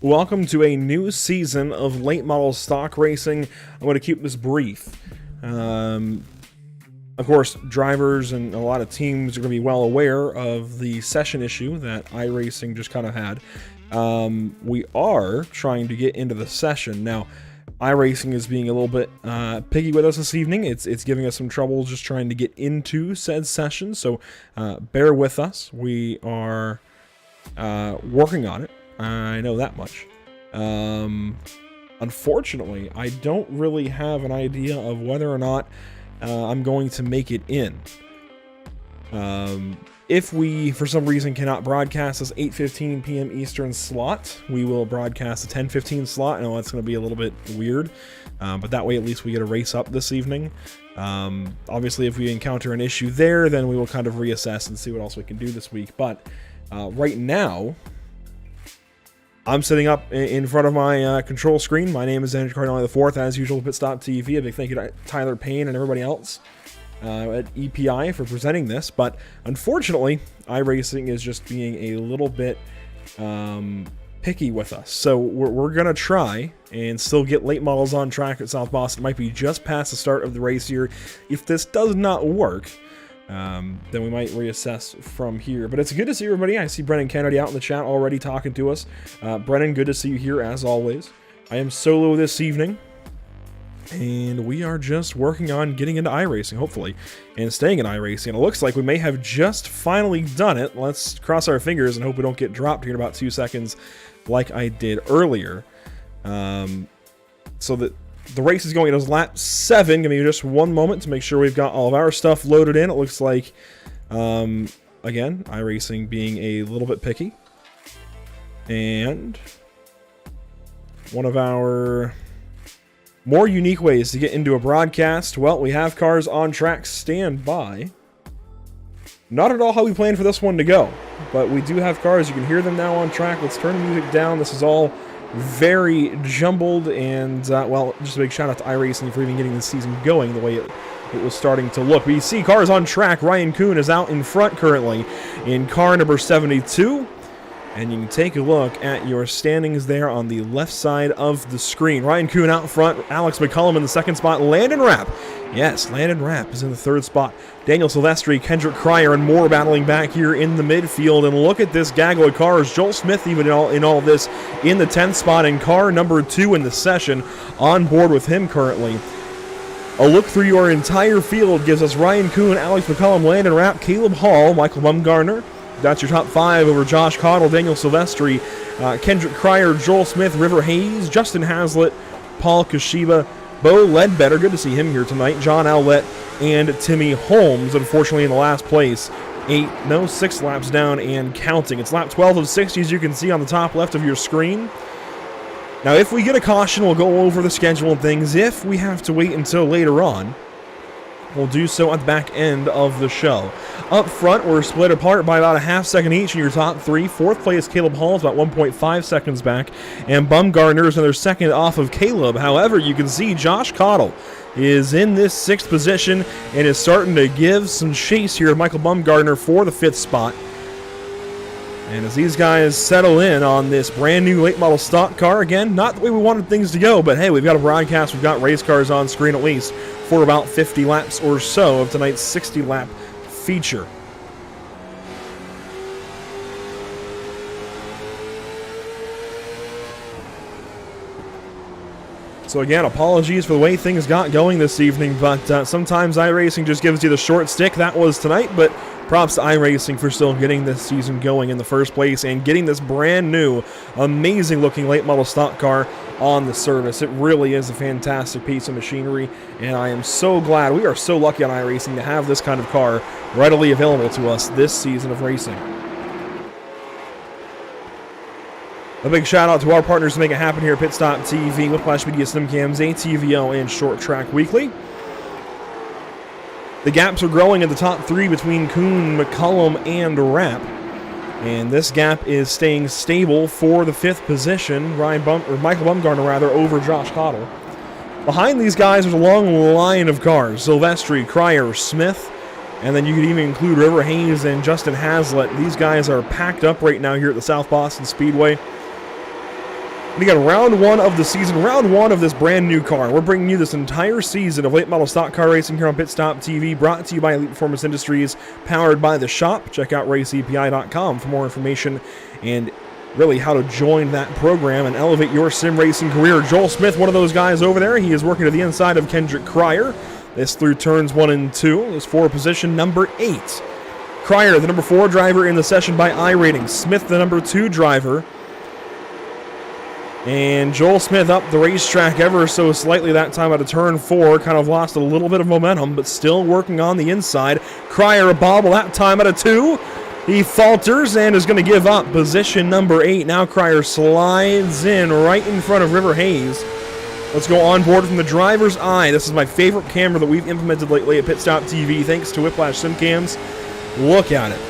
Welcome to a new season of late model stock racing. I'm going to keep this brief. Of course, drivers and a lot of teams are going to be well aware of the session issue that iRacing just kind of had. We are trying to get into the session. Now, iRacing is being a little bit piggy with us this evening. It's giving us some trouble just trying to get into said session, so bear with us. We are working on it. I know that much. Unfortunately, I don't really have an idea of whether or not I'm going to make it in. If we, for some reason, cannot broadcast this 8:15 p.m. Eastern slot, we will broadcast a 10:15 slot. I know that's going to be a little bit weird, but that way at least we get a race up this evening. Obviously, if we encounter an issue there, then we will kind of reassess and see what else we can do this week. But right now, I'm sitting up in front of my control screen. My name is Andrew Cardinale IV, as usual, Pitstop TV. A big thank you to Tyler Payne and everybody else at EPI for presenting this. But unfortunately, iRacing is just being a little bit picky with us. So we're going to try and still get late models on track at South Boston. It might be just past the start of the race here. If this does not work, then we might reassess from here. But it's good to see everybody. I see Brennan Kennedy out in the chat already talking to us. Brennan, good to see you here as always. I am solo this evening, and we are just working on getting into iRacing, hopefully, and staying in iRacing. And it looks like we may have just finally done it. Let's cross our fingers and hope we don't get dropped here in about 2 seconds like I did earlier. So that the race is going into lap 7. Give me just one moment to make sure we've got all of our stuff loaded in. It looks like, again, iRacing being a little bit picky. And one of our more unique ways to get into a broadcast, well, we have cars on track. Stand by. Not at all how we planned for this one to go, but we do have cars. You can hear them now on track. Let's turn the music down. This is all very jumbled, and well, just a big shout out to iRacing for even getting this season going the way it was starting to look. We see cars on track. Ryan Kuhn is out in front currently in car number 72, and you can take a look at your standings there on the left side of the screen. Ryan Kuhn out in front, Alex McCullum in the second spot, Landon Rapp. Yes, Landon Rapp is in the third spot. Daniel Silvestri, Kendrick Cryer, and more battling back here in the midfield. And look at this gaggle of cars. Joel Smith even in all of this in the 10th spot in car number 2 in the session, on board with him currently. A look through your entire field gives us Ryan Kuhn, Alex McCullum, Landon Rapp, Caleb Hall, Michael Bumgarner. That's your top 5 over Josh Cottle, Daniel Silvestri, Kendrick Cryer, Joel Smith, River Hayes, Justin Haslett, Paul Kashiba, Bo Ledbetter, good to see him here tonight, John Owlett, and Timmy Holmes, unfortunately in the last place. 6 laps down and counting. It's lap 12 of 60, as you can see on the top left of your screen. Now, if we get a caution, we'll go over the schedule and things. If we have to wait until later on, We'll do so at the back end of the show. Up front, we're split apart by about a half second each in your top three. Fourth place, Caleb Hall is about 1.5 seconds back, and Bumgardner is another second off of Caleb. However, you can see Josh Cottle is in this sixth position and is starting to give some chase here to Michael Bumgardner for the fifth spot. And as these guys settle in on this brand new late model stock car, again, not the way we wanted things to go, but hey, we've got a broadcast, we've got race cars on screen at least for about 50 laps or so of tonight's 60 lap feature. So again, apologies for the way things got going this evening, but sometimes iRacing just gives you the short stick. That was tonight, but props to iRacing for still getting this season going in the first place and getting this brand new, amazing looking late model stock car on the service. It really is a fantastic piece of machinery, and I am so glad, we are so lucky on iRacing to have this kind of car readily available to us this season of racing. A big shout out to our partners to make it happen here at Pit Stop TV, Whiplash Media SimCams, ATVO, and Short Track Weekly. The gaps are growing in the top three between Kuhn, McCullum, and Rapp. And this gap is staying stable for the fifth position. Michael Bumgardner over Josh Cottle. Behind these guys, there's a long line of cars. Silvestri, Cryer, Smith, and then you could even include River Hayes and Justin Hazlitt. These guys are packed up right now here at the South Boston Speedway. We got round one of the season, round one of this brand new car. We're bringing you this entire season of late model stock car racing here on Pit Stop TV, brought to you by Elite Performance Industries, powered by The Shop. Check out raceepi.com for more information and really how to join that program and elevate your sim racing career. Joel Smith, one of those guys over there, he is working to the inside of Kendrick Cryer. This through turns 1 and 2 is for position number 8. Cryer, the number 4 driver in the session by iRating. Smith, the number 2 driver. And Joel Smith up the racetrack ever so slightly that time out of turn 4. Kind of lost a little bit of momentum, but still working on the inside. Cryer a bobble that time out of 2. He falters and is going to give up position number 8. Now Cryer slides in right in front of River Hayes. Let's go on board from the driver's eye. This is my favorite camera that we've implemented lately at Pit Stop TV, thanks to Whiplash SimCams. Look at it.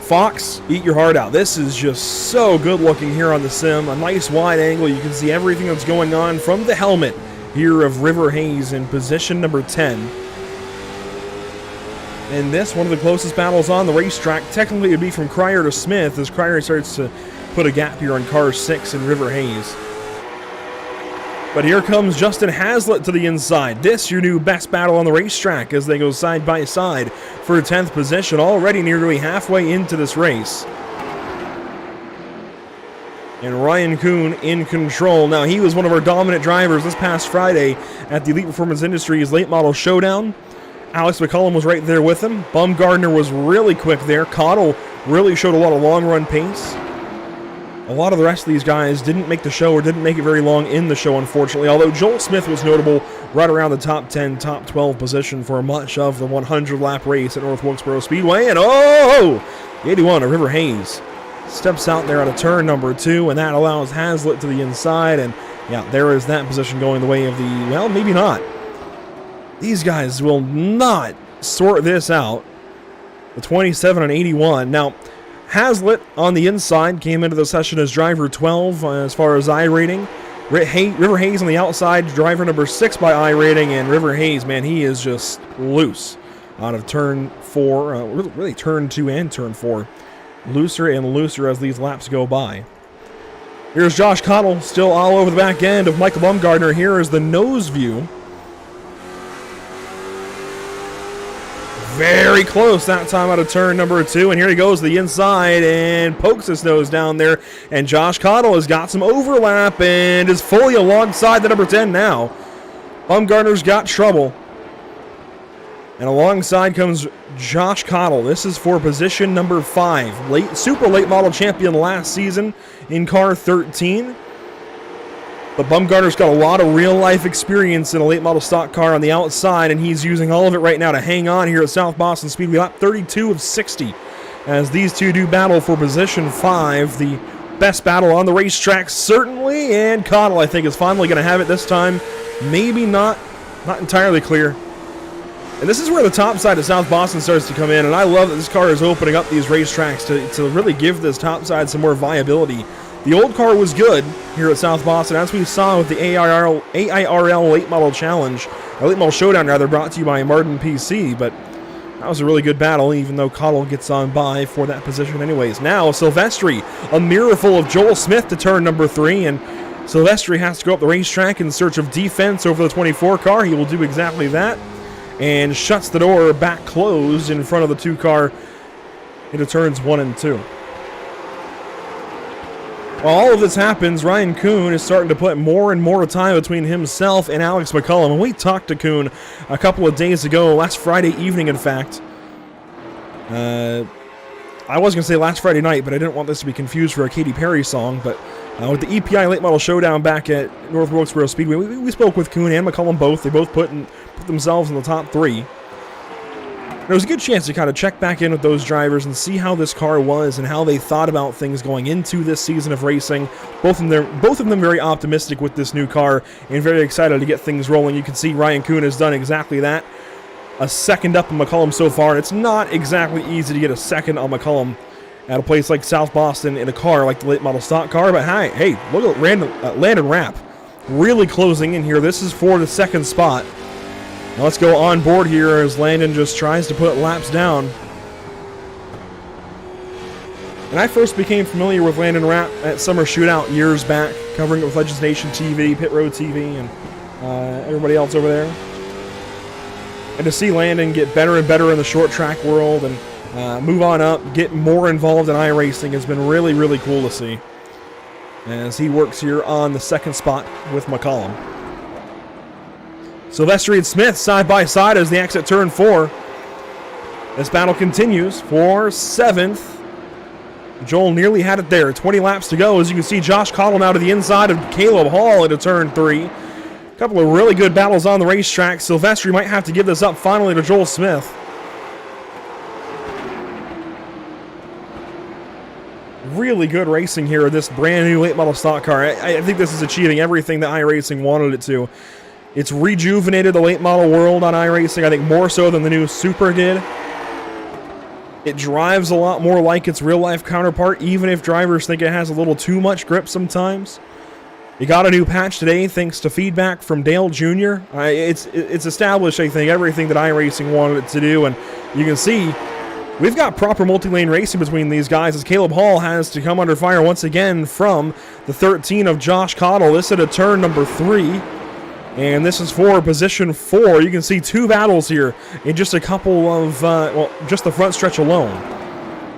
Fox, eat your heart out. This is just so good looking here on the sim. A nice wide angle. You can see everything that's going on from the helmet here of River Hayes in position number 10. And this, one of the closest battles on the racetrack. Technically, it would be from Cryer to Smith as Cryer starts to put a gap here on car 6 and River Hayes. But here comes Justin Hazlitt to the inside. This, your new best battle on the racetrack as they go side by side for 10th position, already nearly halfway into this race. And Ryan Kuhn in control. Now, he was one of our dominant drivers this past Friday at the Elite Performance Industries Late Model Showdown. Alex McCullum was right there with him. Bumgardner was really quick there. Cottle really showed a lot of long-run pace. A lot of the rest of these guys didn't make the show or didn't make it very long in the show, unfortunately, although Joel Smith was notable right around the top 10, top 12 position for much of the 100-lap race at North Wilkesboro Speedway. And the 81 of River Hayes steps out there out of turn number 2, and that allows Hazlitt to the inside. And yeah, there is that position going the way of the, well, maybe not. These guys will not sort this out. The 27 and 81. Now, Hazlitt on the inside came into the session as driver 12 as far as iRating. River Hayes on the outside, driver number 6 by iRating, and River Hayes, man, he is just loose out of turn 4, really turn 2 and turn 4. Looser and looser as these laps go by. Here's Josh Cottle, still all over the back end of Michael Bumgardner. Here is the nose view. Very close that time out of turn number 2, and here he goes to the inside and pokes his nose down there, and Josh Cottle has got some overlap and is fully alongside the number 10 now. Bumgardner's got trouble, and alongside comes Josh Cottle. This is for position number 5, super late model champion last season in car 13. But Bumgardner's got a lot of real-life experience in a late model stock car on the outside, and he's using all of it right now to hang on here at South Boston Speedway, lap 32 of 60, as these two do battle for position 5, the best battle on the racetrack, certainly, and Cottle, I think, is finally going to have it this time. Maybe not Not entirely clear. And this is where the top side of South Boston starts to come in, and I love that this car is opening up these racetracks to really give this top side some more viability. The old car was good here at South Boston, as we saw with the AIRL Late Model Challenge, or Late Model Showdown rather, brought to you by Martin PC, but that was a really good battle, even though Cottle gets on by for that position anyways. Now, Silvestri, a mirror full of Joel Smith to turn number 3, and Silvestri has to go up the racetrack in search of defense over the 24 car. He will do exactly that, and shuts the door back closed in front of the 2 car into turns 1 and 2. While all of this happens, Ryan Kuhn is starting to put more and more time between himself and Alex McCullum. And we talked to Kuhn a couple of days ago, last Friday evening, in fact. I was going to say last Friday night, but I didn't want this to be confused for a Katy Perry song. But with the EPI Late Model Showdown back at North Wilkesboro Speedway, we spoke with Kuhn and McCullum both. They both put themselves in the top 3. There was a good chance to kind of check back in with those drivers and see how this car was and how they thought about things going into this season of racing. Both of them very optimistic with this new car and very excited to get things rolling. You can see Ryan Kuhn has done exactly that. A second up on McCullum so far, and it's not exactly easy to get a second on McCullum at a place like South Boston in a car like the late model stock car. But hey, look at Landon Rapp really closing in here. This is for the second spot. Now let's go on board here as Landon just tries to put laps down. And I first became familiar with Landon Rapp at Summer Shootout years back, covering it with Legends Nation TV, Pit Road TV, and everybody else over there. And to see Landon get better and better in the short track world and move on up, get more involved in iRacing has been really, really cool to see. As he works here on the second spot with McCullum. Silvestri and Smith side by side as they exit turn 4. This battle continues for 7th. Joel nearly had it there. 20 laps to go. As you can see, Josh Cottle now to the inside of Caleb Hall into turn 3. A couple of really good battles on the racetrack. Silvestri might have to give this up finally to Joel Smith. Really good racing here in this brand new late model stock car. I think this is achieving everything that iRacing wanted it to. It's rejuvenated the late model world on iRacing, I think more so than the new Super did. It drives a lot more like its real-life counterpart, even if drivers think it has a little too much grip sometimes. You got a new patch today, thanks to feedback from Dale Jr. It's established, I think, everything that iRacing wanted it to do, and you can see we've got proper multi-lane racing between these guys as Caleb Hall has to come under fire once again from the 13 of Josh Cottle. This at a turn number 3. And this is for position 4. You can see 2 battles here in just a couple of, just the front stretch alone.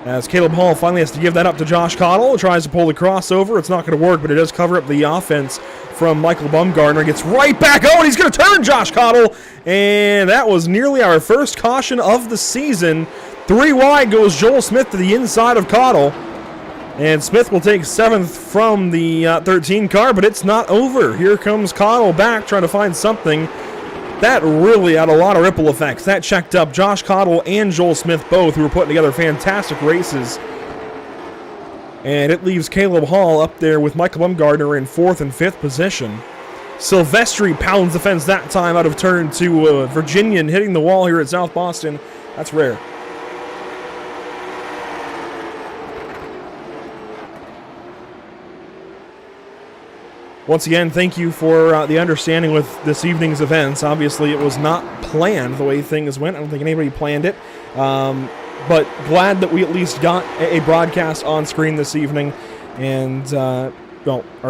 As Caleb Hall finally has to give that up to Josh Cottle. Tries to pull the crossover. It's not going to work, but it does cover up the offense from Michael Bumgardner. Gets right back. Oh, and he's going to turn Josh Cottle. And that was nearly our first caution of the season. 3 wide goes Joel Smith to the inside of Cottle. And Smith will take 7th from the 13 car, but it's not over. Here comes Cottle back trying to find something. That really had a lot of ripple effects. That checked up Josh Cottle and Joel Smith both, who were putting together fantastic races. And it leaves Caleb Hall up there with Michael Bumgardner in 4th and 5th position. Silvestri pounds the fence that time out of turn 2. Virginian hitting the wall here at South Boston. That's rare. Once again, thank you for the understanding with this evening's events. Obviously, it was not planned the way things went. I don't think anybody planned it. But glad that we at least got a broadcast on screen this evening and are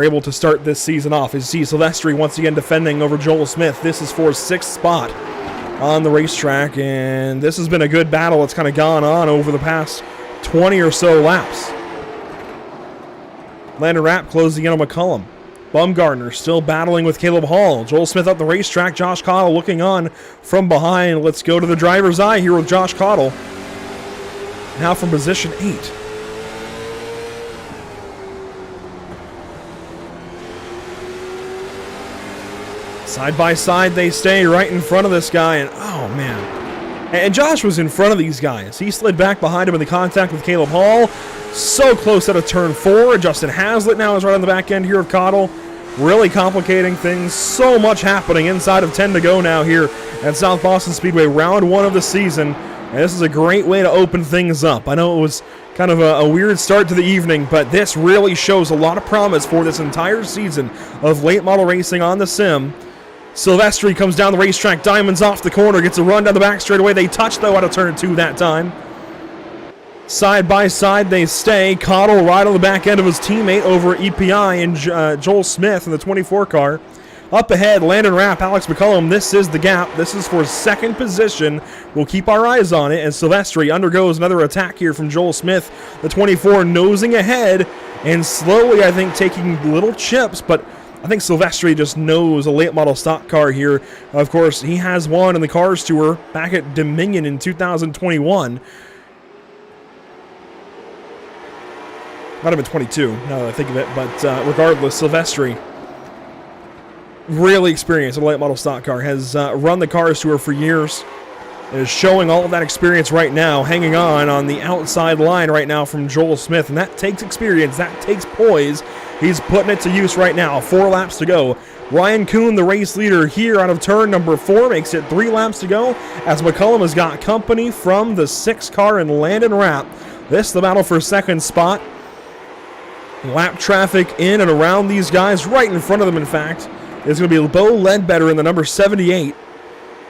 able to start this season off. As you see, Silvestri once again defending over Joel Smith. This is for 6th spot on the racetrack, and this has been a good battle that's kind of gone on over the past 20 or so laps. Landon Rapp closing in on McCullum. Bumgardner still battling with Caleb Hall. Joel Smith up the racetrack. Josh Cottle looking on from behind. Let's go to the driver's eye here with Josh Cottle. Now from position 8. Side by side they stay right in front of this guy. And oh man. And Josh was in front of these guys. He slid back behind him in the contact with Caleb Hall. So close out of turn 4. Justin Hazlitt now is right on the back end here of Cottle. really complicating things. So much happening inside of 10 to go now here at South Boston Speedway, round 1 of the season. And this is a great way to open things up. I know it was kind of a weird start to the evening, but this really shows a lot of promise for this entire season of late model racing on the sim. Silvestri comes down the racetrack, diamonds off the corner, gets a run down the back straightaway. They touch, though, out of turn 2 that time. Side by side they stay. Cottle right on the back end of his teammate over EPI and Joel Smith in the 24 car. Up ahead, Landon Rapp, Alex McCullum. This is the gap. This is for second position. We'll keep our eyes on it. And Silvestri undergoes another attack here from Joel Smith. The 24 nosing ahead and slowly, I think, taking little chips. But I think Silvestri just knows a late model stock car here. Of course, he has won in the Cars Tour back at Dominion in 2021. Might have been 22, now that I think of it. But regardless, Silvestri, really experienced in a late model stock car, has run the Cars Tour for years, and is showing all of that experience right now, hanging on the outside line right now from Joel Smith, and that takes experience, that takes poise. He's putting it to use right now. 4 laps to go. Ryan Kuhn, the race leader here out of turn number 4, makes it 3 laps to go, as McCullum has got company from the 6 car and Landon Rapp. This is the battle for second spot. Lap traffic in and around these guys, right in front of them, in fact. It's going to be Bo Ledbetter in the number 78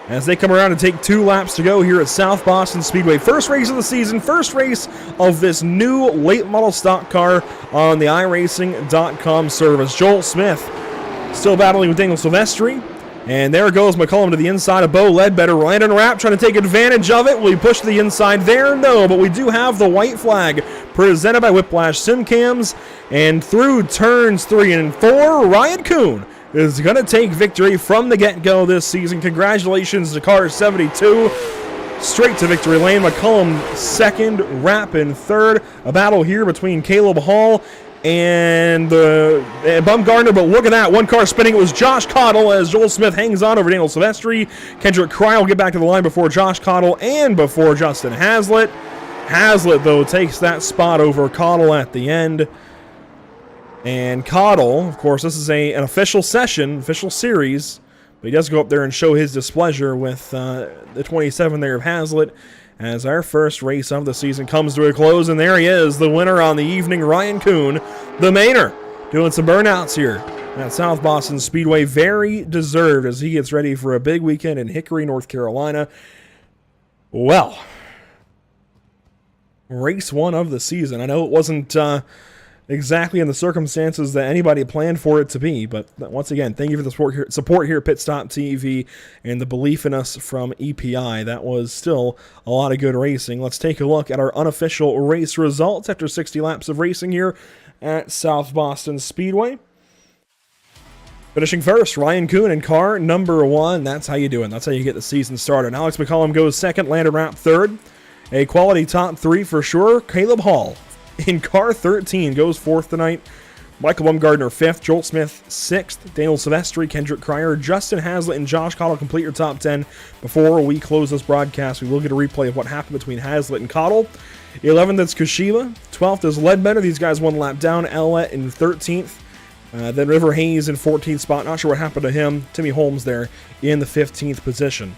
as they come around and take 2 laps to go here at South Boston Speedway. First race of the season, first race of this new late model stock car on the iRacing.com service. Joel Smith still battling with Daniel Silvestri. And there goes McCullum to the inside of Bo Ledbetter. Landon Rapp trying to take advantage of it. Will he push to the inside there? No, but we do have the white flag presented by Whiplash Simcams. And through turns 3 and 4, Ryan Kuhn is going to take victory from the get-go this season. Congratulations to car 72. Straight to victory lane. McCullum second, Rapp in third. A battle here between Caleb Hall and Bumgarner, but look at that. One car spinning. It was Josh Cottle as Joel Smith hangs on over Daniel Silvestri. Kendrick Cryer will get back to the line before Josh Cottle and before Justin Hazlitt. Hazlitt, though, takes that spot over Cottle at the end. And Cottle, of course, this is an official session, official series, but he does go up there and show his displeasure with the 27 there of Hazlitt as our first race of the season comes to a close. And there he is, the winner on the evening, Ryan Kuhn, the Mainer, doing some burnouts here at South Boston Speedway. Very deserved as he gets ready for a big weekend in Hickory, North Carolina. Well, race 1 of the season. I know it wasn't exactly in the circumstances that anybody planned for it to be, but once again, thank you for the support here at Pit Stop TV and the belief in us from EPI. That was still a lot of good racing. Let's take a look at our unofficial race results after 60 laps of racing here at South Boston Speedway. Finishing first, Ryan Kuhn in car number 1. That's how you do it. That's how you get the season started. Alex McCullum goes second, Landon Rapp third. A quality top 3 for sure. Caleb Hall in car 13 goes 4th tonight. Michael Bumgarner 5th. Joel Smith 6th. Daniel Silvestri, Kendrick Cryer, Justin Hazlitt, and Josh Cottle complete your top 10. Before we close this broadcast, we will get a replay of what happened between Hazlitt and Cottle. 11th is Kashiba. 12th is Ledbetter. These guys one lap down. Ellett in 13th. Then River Hayes in 14th spot. Not sure what happened to him. Timmy Holmes there in the 15th position.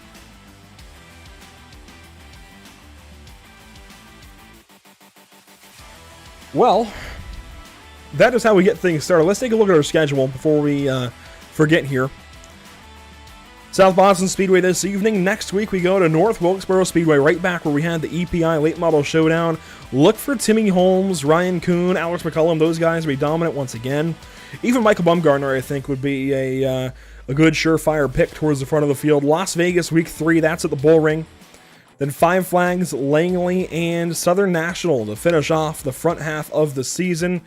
Well, that is how we get things started. Let's take a look at our schedule before we forget here. South Boston Speedway this evening. Next week we go to North Wilkesboro Speedway, right back where we had the EPI Late Model Showdown. Look for Timmy Holmes, Ryan Kuhn, Alex McCullum. Those guys will be dominant once again. Even Michael Bumgarner, I think, would be a good surefire pick towards the front of the field. Las Vegas Week 3, that's at the Bull Ring. Then Five Flags, Langley, and Southern National to finish off the front half of the season.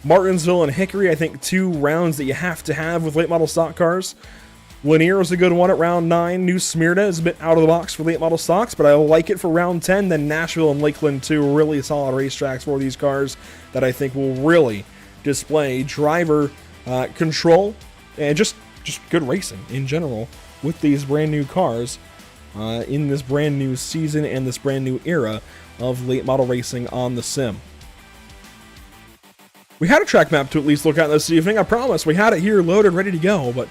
Martinsville and Hickory, I think 2 rounds that you have to have with late model stock cars. Lanier is a good one at round 9. New Smyrna is a bit out of the box for late model stocks, but I like it for round 10. Then Nashville and Lakeland, 2 really solid racetracks for these cars that I think will really display driver control and just good racing in general with these brand new cars. In this brand new season and this brand new era of late model racing on the sim. we had a track map to at least look at this evening. I promise we had it here loaded, ready to go, but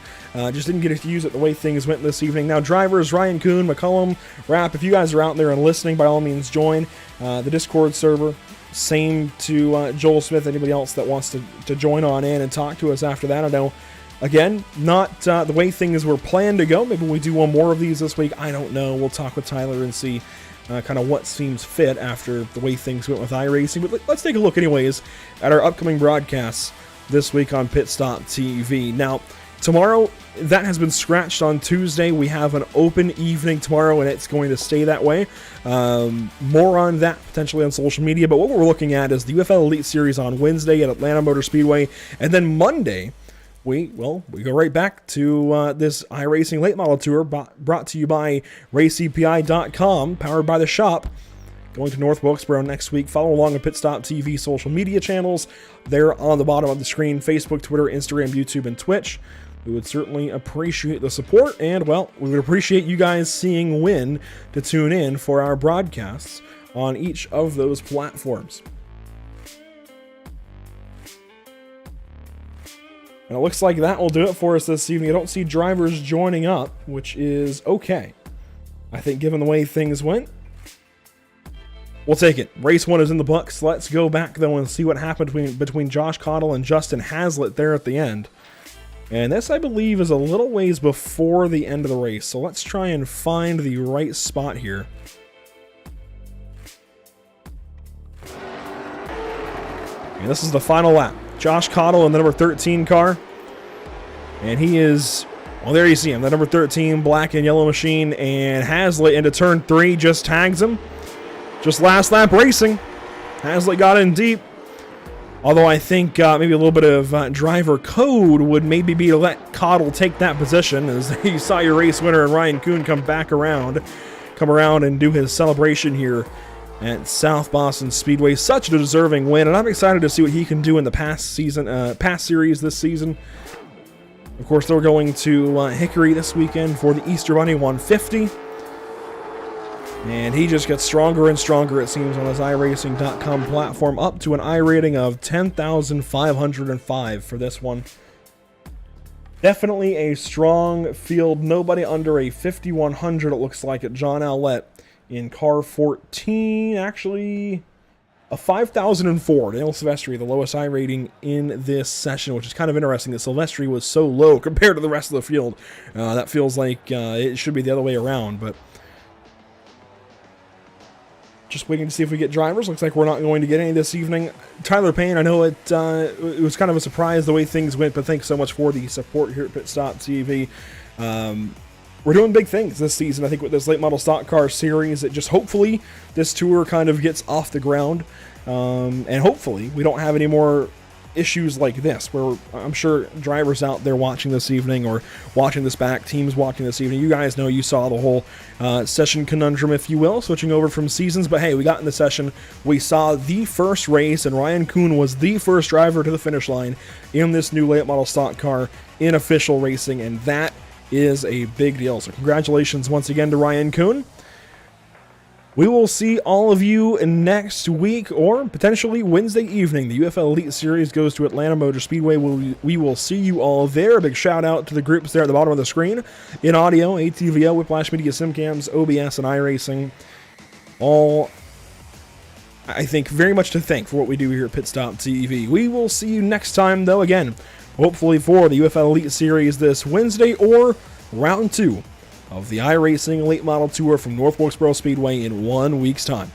just didn't get to use it the way things went this evening. Now, drivers, Ryan Kuhn, McCullum, Rapp, if you guys are out there and listening, by all means, join the Discord server. Same to Joel Smith, anybody else that wants to join on in and talk to us after that. I know, again, not the way things were planned to go. Maybe we do one more of these this week. I don't know. We'll talk with Tyler and see kind of what seems fit after the way things went with iRacing. But let's take a look anyways at our upcoming broadcasts this week on Pit Stop TV. Now, tomorrow, that has been scratched on Tuesday. We have an open evening tomorrow, and it's going to stay that way. More on that potentially on social media, but what we're looking at is the UFL Elite Series on Wednesday at Atlanta Motor Speedway, and then Monday, we go right back to this iRacing Late Model Tour brought to you by RaceEPI.com, powered by the shop. Going to North Wilkesboro next week. Follow along on Pit Stop TV social media channels. They're on the bottom of the screen: Facebook, Twitter, Instagram, YouTube, and Twitch. We would certainly appreciate the support, and, well, we would appreciate you guys seeing when to tune in for our broadcasts on each of those platforms. And it looks like that will do it for us this evening. I don't see drivers joining up, which is okay. I think given the way things went, we'll take it. Race 1 is in the books. Let's go back, though, and see what happened between Josh Cottle and Justin Hazlitt there at the end. And this, I believe, is a little ways before the end of the race. So let's try and find the right spot here. And this is the final lap. Josh Cottle in the number 13 car. And he is, well, there you see him, the number 13 black and yellow machine. And Hazlitt into turn 3 just tags him. Just last lap racing. Hazlitt got in deep. Although I think maybe a little bit of driver code would maybe be to let Cottle take that position, as you saw your race winner and Ryan Kuhn come around and do his celebration here at South Boston Speedway. Such a deserving win, and I'm excited to see what he can do in the past series this season. Of course, they're going to Hickory this weekend for the Easter Bunny 150. And he just gets stronger and stronger, it seems, on his iRacing.com platform, up to an I rating of 10,505 for this one. Definitely a strong field. Nobody under a 5,100, it looks like, at John Owlett in car 14. Actually, a 5,004. Daniel Silvestri, the lowest I rating in this session, which is kind of interesting that Silvestri was so low compared to the rest of the field. That feels like it should be the other way around, but just waiting to see if we get drivers. Looks like we're not going to get any this evening. Tyler Payne, I know it was kind of a surprise the way things went, but thanks so much for the support here at Pit Stop TV. We're doing big things this season, I think, with this late model stock car series. It just, hopefully, this tour kind of gets off the ground. And hopefully, we don't have any more issues like this, where I'm sure drivers out there watching this evening or watching this back, teams watching this evening, you guys know, you saw the whole session conundrum, if you will, switching over from seasons. But hey, we got in the session, we saw the first race, and Ryan Kuhn was the first driver to the finish line in this new late model stock car in official racing, and that is a big deal. So congratulations once again to Ryan Kuhn. We will see all of you next week, or potentially Wednesday evening. The UFL Elite Series goes to Atlanta Motor Speedway. We will see you all there. A big shout out to the groups there at the bottom of the screen. In audio, ATVO, Whiplash Media, SimCams, OBS, and iRacing. All, I think, very much to thank for what we do here at Pit Stop TV. We will see you next time, though, again, hopefully for the UFL Elite Series this Wednesday, or round 2 of the iRacing Late Model Tour from North Wilkesboro Speedway in 1 week's time.